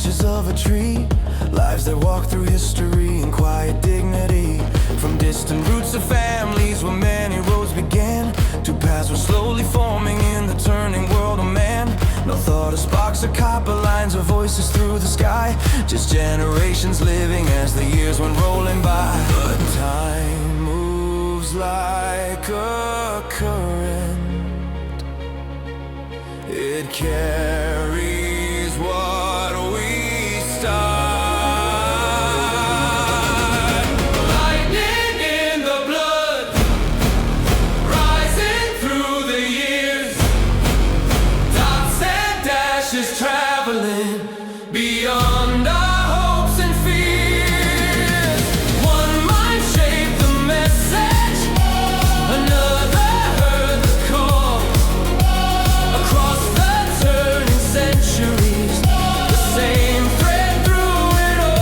branches of a tree, lives that walk through history in quiet dignity. From distant roots of families where many roads began, two paths were slowly forming in the turning world of man. No thought of sparks or copper lines or voices through the sky, just generations living as the years went rolling by. But time moves like a current, it carries what we start. Lightning in the blood, rising through the years, dots and dashes traveling beyond our hopes and fears. One mind shaped the message, another heard the call. Across the turning centuries, the same thread through it all.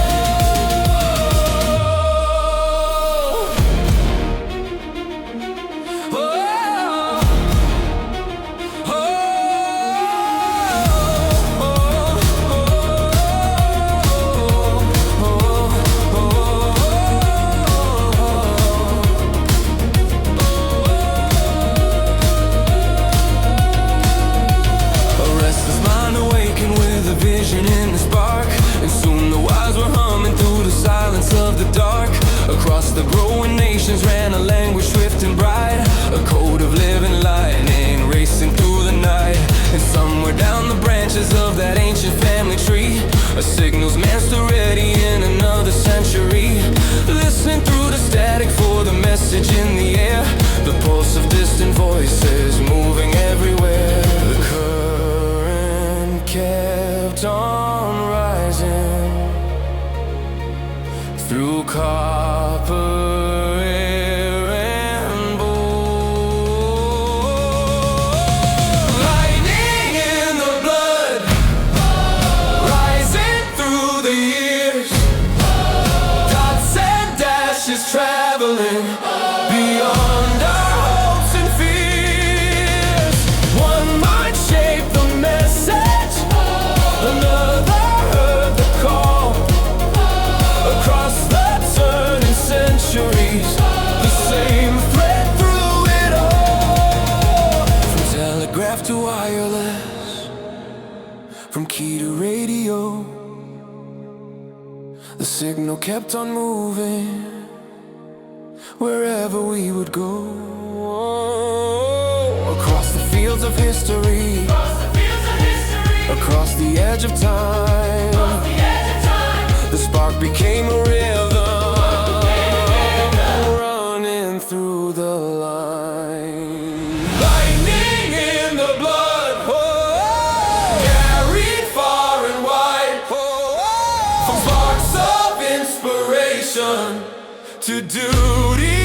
A restless mind awakened with a vision in the spark, and soon the wires were humming through the silence of the dark. Across the growing nations ran a language swift and bright, a code of living lightning racing through the night. And somewhere down the branches of that ancient family tree, a signal's man stood ready in another century, listening through the static for the message in the air, the pulse of distant voices moving everywhere. The current kept on rising through copper, air, and gold. Lightning in the blood, rising through the years, dots and dashes traveling beyond our hopes and fears. One mind shaped the message, another heard the call. Across the turning centuries, the same thread through it all. From telegraph to wireless, from key to radio, the signal kept on moving wherever we would go. Across the fields of history, across the edge of time, the spark became a rhythm, running through the line. Lightning in the blood, carried far and wide, from sparks of inspiration to duty.